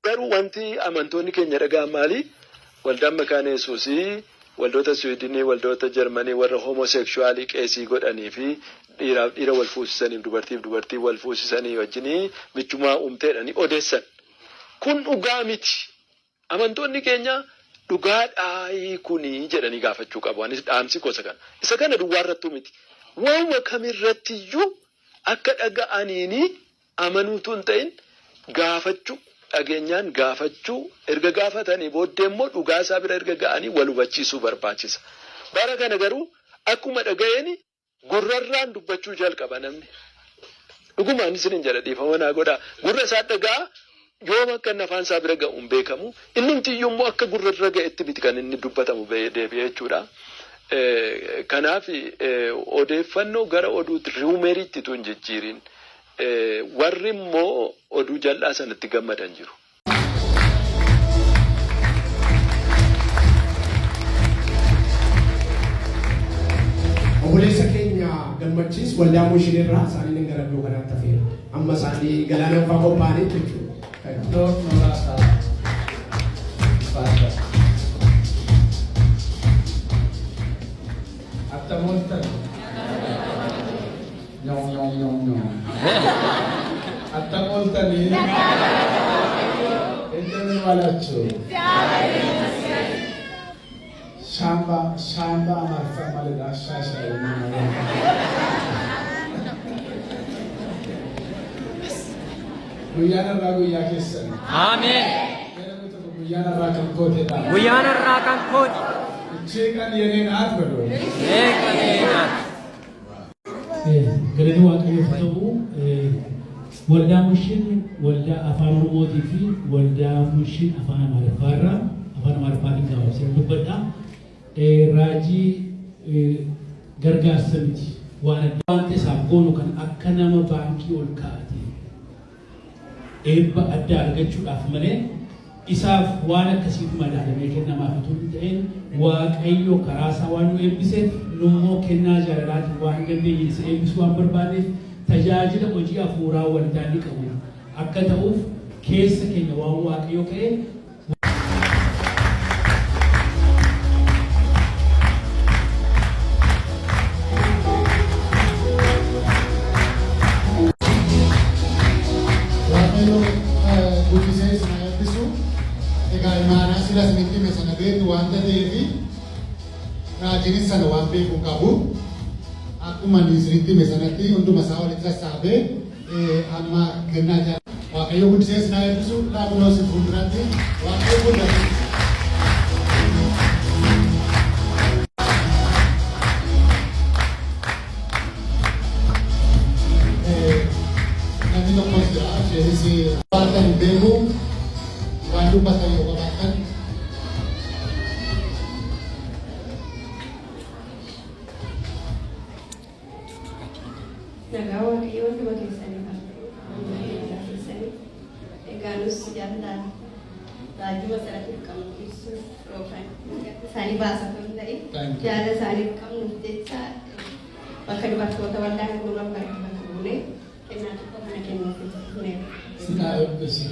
Garuu wanti amantoonni keenya dhagaan maali? Waldaan Makaana Yesuusii waldoota Swiidinii, waldoota Jarmanii warra homosekshuaalii qeesii godhanii fi dhiira wal fuusisaniif dubartii wal fuusisanii wajjinii michumaa uumteedhanii odeessan. Kun dhugaa miti. Amantoonni keenya dhugaadhaa kuni jedhanii gaafachuu qabu. Anis dhaamsi gosa kana. Isa kana duwwaa irrattuu miti. Waanuma kamirrattiyyuu akka dhaga'aniini amanuutu hin ta'in gaafachuu. Dhageenyaan gaafachuu erga gaafatanii booddee immoo dhugaasaa bira erga ga'anii wal hubachiisuu barbaachisa. Bara kana garuu akkuma dhaga'een gurrarraan dubbachuu jalqaba namni. Dhugumaan isin jedha dhiifama naa godhaa. Gurra isaa dhagaa yoom akka afaan isaa bira ga'uun beekamu. Inni imtiyyuu immoo akka gurrarra ga'etti miti kan inni dubbatamu deebi'ee jechuudha. Kanaaf odeeffannoo gara oduutti riwumeriitti tun jijjiiriin. Warri immoo oduu jal'aa sanatti gammadan jiru. Obboleessa keenya gammachiis waldaa Mushiirraa isaanii gara iddoo kanaatti hafeera. Amma isaanii galaana fa'aa qophaa'anii jechuudha. Attamoottan. No. Attamooltanii ejjanii walaachuu shaamba amarfaa malee shaashaalee guyyaan irraa guyyaa keessan. Ameen. Guyyaan irraa kan kootedha. Guyyaan irraa kan kooti. Cheekan yeneen haat godhu. Cheekan yeneen haat. Galanii waaqayyoof ta'u waldaa Mushiin waldaa afaan Oromootii fi waldaa Mushiin afaan Amaariffaatiin gabaabsee dubbadha. Raajii gargaarsa miti waan adda waan isaaf goonu kan akka nama baankii ol kaa'ate eebba addaa argachuudhaaf malee isaaf waan akkasiitu madaalamee kennamaaf utuu hin ta'in waaqayyo karaa isaa waan nu eebbiseef nummoo kennaa jaalalaatiin waan dandeenye isa eebbisuu waan barbaadeef tajaajila hojii hafuuraa waldaa ni qabu akka ta'uuf keessa keenya waan waaqayyo ka'e. Silas miti mesana beeku wanta ta'eefi raajiinis sana waan beekuu qabu akkuma nisriitti mesanatti hunduma isaa walitti sassaabee amma kennaa jira. Waaqayyo guddisees na eebbisu laakunoo si fuulduratti waaqayyo guddatu. Namni tokkos jira isheenis wanta hin beeku waan dubbatan yoo qabaatan. Nagaa waaqayyo hunduma keessanii egaanus jaalladha. Raajii masarratti qabnu ibsuuf roofan isaanii baasaa kan ta'e jaala isaaniif qabnuuf jecha bakka dubartoota waldaa gurra bakka buune kennaa tokko kana kennuuf Sinaa eebbisi.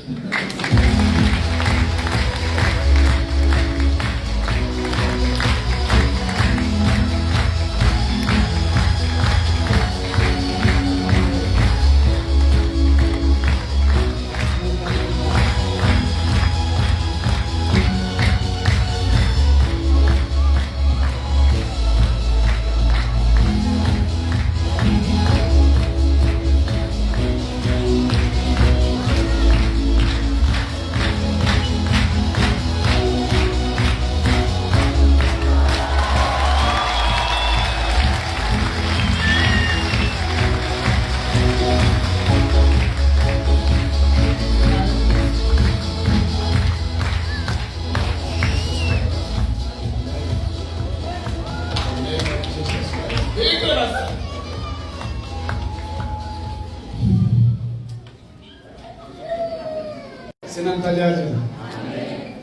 Sinan tajaajila.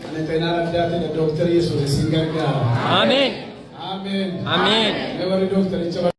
Ani keenan addaati Dr. Yesuus isin gargaara. Ameen. Ameen. Ameen. Warri Dr.